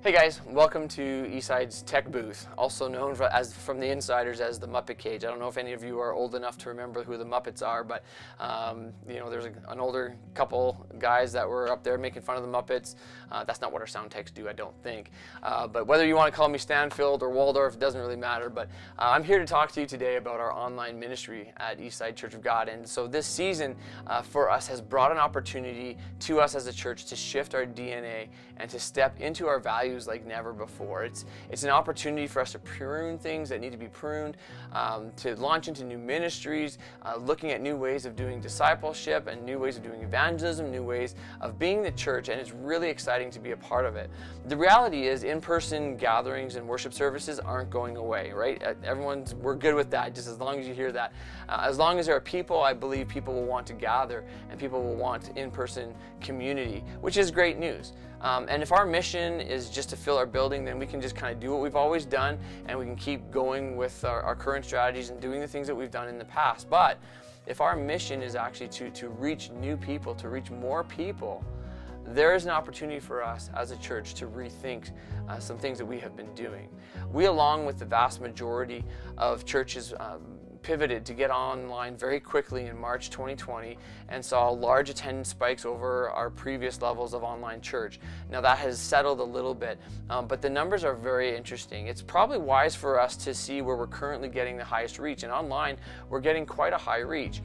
Hey guys, welcome to Eastside's Tech Booth, also known from the insiders as the Muppet Cage. I don't know if any of you are old enough to remember who the Muppets are, but there's an older couple guys that were up there making fun of the Muppets. That's not what our sound techs do, I don't think. But whether you want to call me Stanfield or Waldorf, it doesn't really matter. But I'm here to talk to you today about our online ministry at Eastside Church of God. And so this season for us has brought an opportunity to us as a church to shift our DNA and to step into our values like never before. It's an opportunity for us to prune things that need to be pruned, to launch into new ministries, looking at new ways of doing discipleship and new ways of doing evangelism, new ways of being the church, and it's really exciting to be a part of it. The reality is in-person gatherings and worship services aren't going away, right? We're good with that, just as long as you hear that. As long as there are people, I believe people will want to gather and people will want in-person community, which is great news. And if our mission is just to fill our building, then we can just kind of do what we've always done and we can keep going with our current strategies and doing the things that we've done in the past. But if our mission is actually to reach new people, to reach more people, there is an opportunity for us as a church to rethink some things that we have been doing. We, along with the vast majority of churches, pivoted to get online very quickly in March 2020 and saw large attendance spikes over our previous levels of online church. Now that has settled a little bit, but the numbers are very interesting. It's probably wise for us to see where we're currently getting the highest reach, and online we're getting quite a high reach.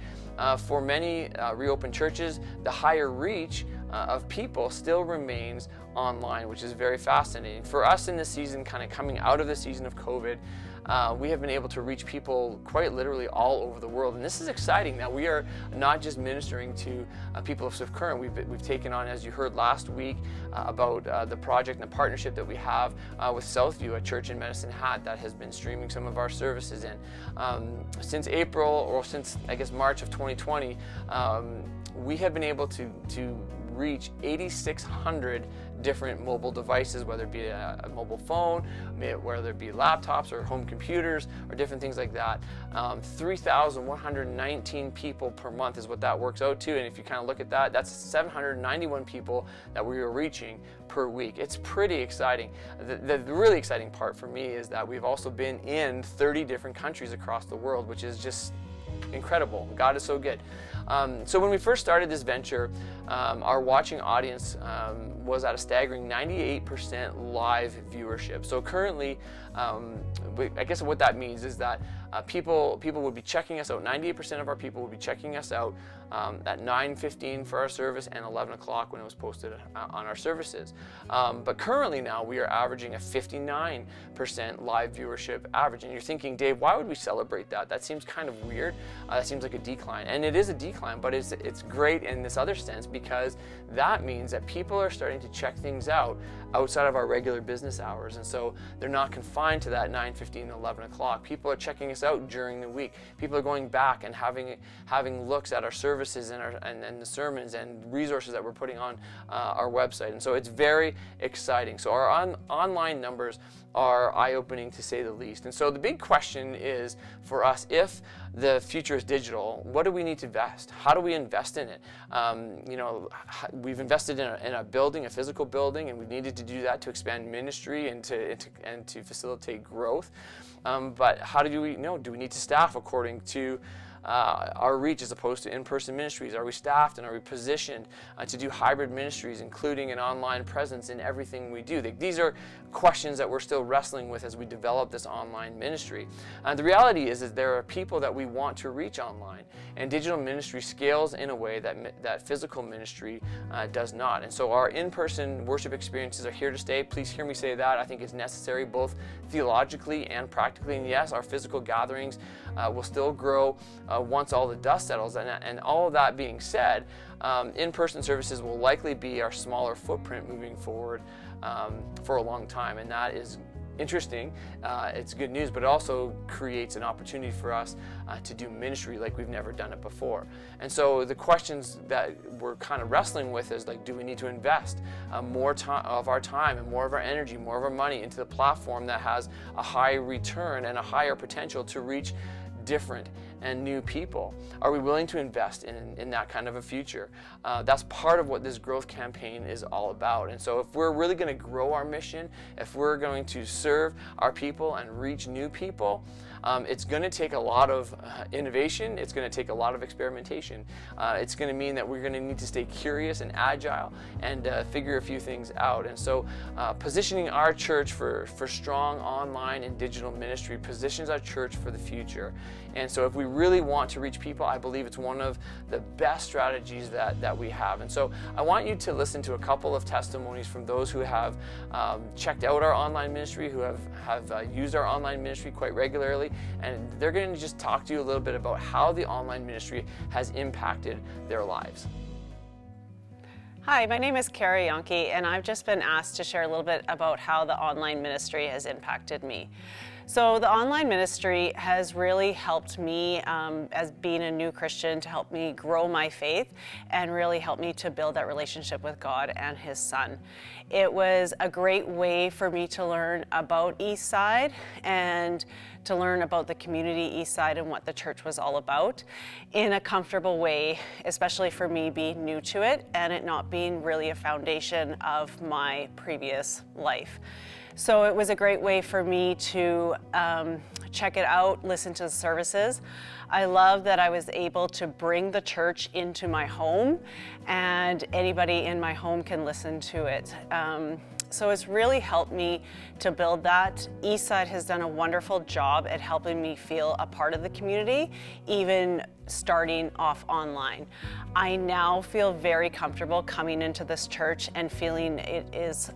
For many reopened churches, the higher reach of people still remains online, which is very fascinating. For us in this season, kind of coming out of the season of COVID, we have been able to reach people quite literally all over the world, and this is exciting. Now we are not just ministering to people of Swift Current. We've taken on, as you heard last week, about the project and the partnership that we have with Southview, a church in Medicine Hat that has been streaming some of our services in. Since April, or since I guess March of 2020, we have been able to reach 8,600 different mobile devices, whether it be a mobile phone, whether it be laptops or home computers or different things like that. 3,119 people per month is what that works out to, and if you kind of look at that, that's 791 people that we are reaching per week. It's pretty exciting. The really exciting part for me is that we've also been in 30 different countries across the world, which is just incredible. God is so good. So when we first started this venture, our watching audience was at a staggering 98% live viewership. So currently, I guess what that means is that people would be checking us out. 98% of our people would be checking us out at 9:15 for our service and 11 o'clock when it was posted on our services. But currently now we are averaging a 59% live viewership average. And you're thinking, Dave, why would we celebrate that? That seems kind of weird. That seems like a decline. And it is a decline, but it's great in this other sense, because that means that people are starting to check things out outside of our regular business hours. And so they're not confined to that 9:15 to 11 o'clock. People are checking us out during the week. People are going back and having looks at our services and the sermons and resources that we're putting on our website. And so it's very exciting. So our online numbers are eye-opening, to say the least. And so the big question is for us, if the future is digital, what do we need to invest? How do we invest in it? We've invested in a building, a physical building, and we needed to do that to expand ministry and to facilitate growth. But how do we know? Do we need to staff according to our reach as opposed to in-person ministries? Are we staffed and are we positioned to do hybrid ministries, including an online presence in everything we do? These are questions that we're still wrestling with as we develop this online ministry. The reality is that there are people that we want to reach online, and digital ministry scales in a way that physical ministry does not. And so our in-person worship experiences are here to stay. Please hear me say that. I think it's necessary both theologically and practically. And yes, our physical gatherings will still grow once all the dust settles. And all of that being said, in-person services will likely be our smaller footprint moving forward for a long time, and that is interesting. It's good news, but it also creates an opportunity for us to do ministry like we've never done it before. And so the questions that we're kind of wrestling with is like, do we need to invest more of our time and more of our energy, more of our money into the platform that has a high return and a higher potential to reach different and new people? Are we willing to invest in that kind of a future? That's part of what this growth campaign is all about. And so if we're really going to grow our mission, if we're going to serve our people and reach new people, it's going to take a lot of innovation. It's going to take a lot of experimentation. It's going to mean that we're going to need to stay curious and agile and figure a few things out. And so positioning our church for strong online and digital ministry positions our church for the future. And so if we really want to reach people, I believe it's one of the best strategies that we have. And so I want you to listen to a couple of testimonies from those who have checked out our online ministry, who have used our online ministry quite regularly, and they're going to just talk to you a little bit about how the online ministry has impacted their lives. Hi, my name is Kara Yonke, and I've just been asked to share a little bit about how the online ministry has impacted me. So the online ministry has really helped me as being a new Christian, to help me grow my faith and really help me to build that relationship with God and His Son. It was a great way for me to learn about Eastside and to learn about the community Eastside and what the church was all about in a comfortable way, especially for me being new to it and it not being really a foundation of my previous life. So it was a great way for me to check it out, listen to the services. I love that I was able to bring the church into my home, and anybody in my home can listen to it. So it's really helped me to build that. Eastside has done a wonderful job at helping me feel a part of the community, even starting off online. I now feel very comfortable coming into this church and feeling it is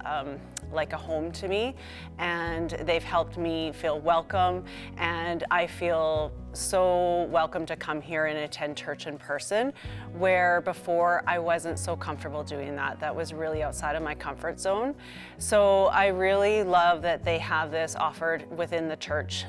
like a home to me, and they've helped me feel welcome, and I feel so welcome to come here and attend church in person, where before I wasn't so comfortable doing that. That was really outside of my comfort zone. So I really love that they have this offered within the church.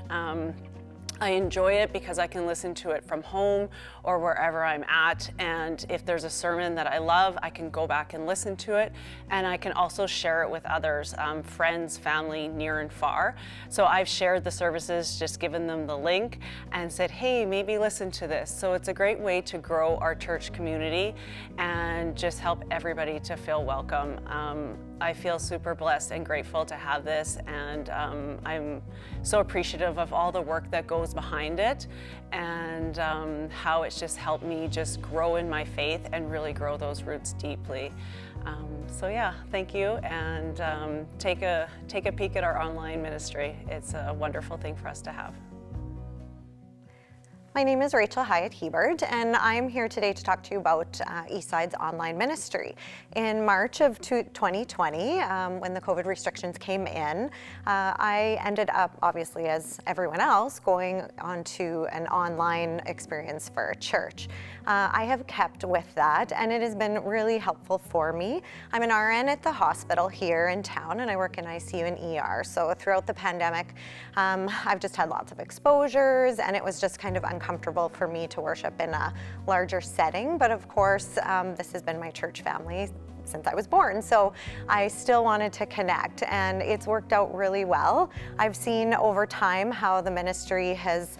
I enjoy it because I can listen to it from home or wherever I'm at, and if there's a sermon that I love, I can go back and listen to it, and I can also share it with others, friends, family, near and far. So I've shared the services, just given them the link and said, hey, maybe listen to this. So it's a great way to grow our church community and just help everybody to feel welcome. I feel super blessed and grateful to have this, and I'm so appreciative of all the work that goes behind it, and how it's just helped me just grow in my faith and really grow those roots deeply. So yeah, thank you, and take a peek at our online ministry. It's a wonderful thing for us to have. My name is Rachel Hyatt-Hebert, and I'm here today to talk to you about Eastside's online ministry. In March of 2020, when the COVID restrictions came in, I ended up, obviously as everyone else, going onto an online experience for church. I have kept with that, and it has been really helpful for me. I'm an RN at the hospital here in town, and I work in ICU and ER. So throughout the pandemic, I've just had lots of exposures, and it was just kind of uncomfortable for me to worship in a larger setting. But of course, this has been my church family since I was born, so I still wanted to connect, and it's worked out really well. I've seen over time how the ministry has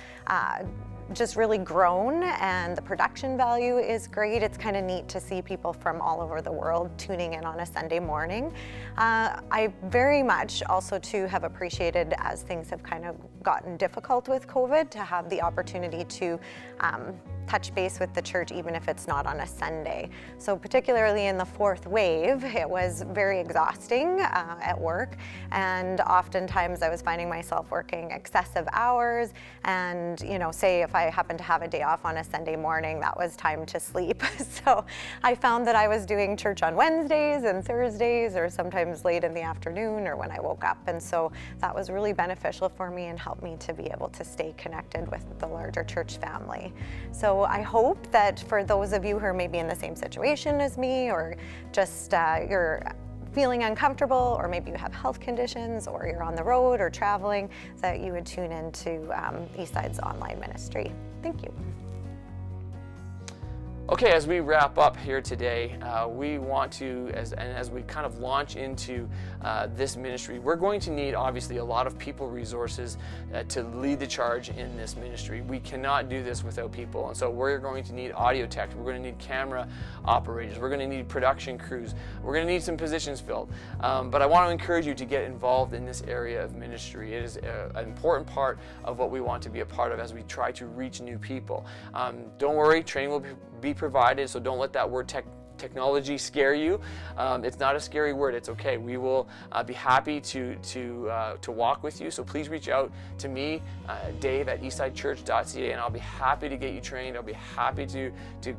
just really grown, and the production value is great. It's kind of neat to see people from all over the world tuning in on a Sunday morning. I very much also too have appreciated, as things have kind of gotten difficult with COVID, to have the opportunity to touch base with the church, even if it's not on a Sunday. So particularly in the fourth wave, it was very exhausting at work, and oftentimes I was finding myself working excessive hours, and say if I happened to have a day off on a Sunday morning, that was time to sleep. So I found that I was doing church on Wednesdays and Thursdays, or sometimes late in the afternoon or when I woke up, and so that was really beneficial for me and helped me to be able to stay connected with the larger church family. So I hope that for those of you who are maybe in the same situation as me, or just you're feeling uncomfortable, or maybe you have health conditions, or you're on the road or traveling, that you would tune into Eastside's online ministry. Thank you. Okay, as we wrap up here today, we want to, as we kind of launch into this ministry, we're going to need obviously a lot of people resources to lead the charge in this ministry. We cannot do this without people, and so we're going to need audio techs, we're going to need camera operators, we're going to need production crews, we're going to need some positions filled. But I want to encourage you to get involved in this area of ministry. It is an important part of what we want to be a part of as we try to reach new people. Don't worry, training will be provided, so don't let that word technology scare you. It's not a scary word. It's okay. We will be happy to walk with you. So please reach out to me, Dave at eastsidechurch.ca, and I'll be happy to get you trained. I'll be happy to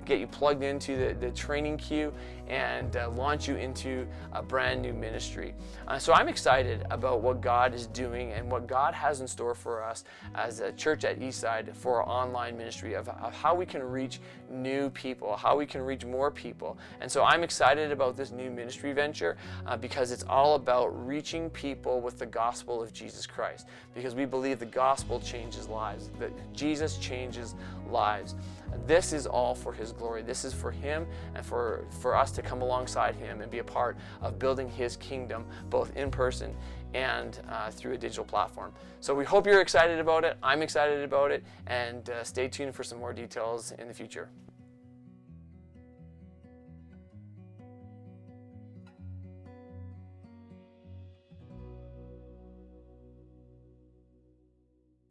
get you plugged into the training queue and launch you into a brand new ministry. So I'm excited about what God is doing and what God has in store for us as a church at Eastside for our online ministry of how we can reach new people, how we can reach more people. And so I'm excited about this new ministry venture because it's all about reaching people with the gospel of Jesus Christ, because we believe the gospel changes lives, that Jesus changes lives. This is all for His glory. This is for Him and for us to come alongside Him and be a part of building His kingdom, both in person and through a digital platform. So we hope you're excited about it. I'm excited about it, and stay tuned for some more details in the future.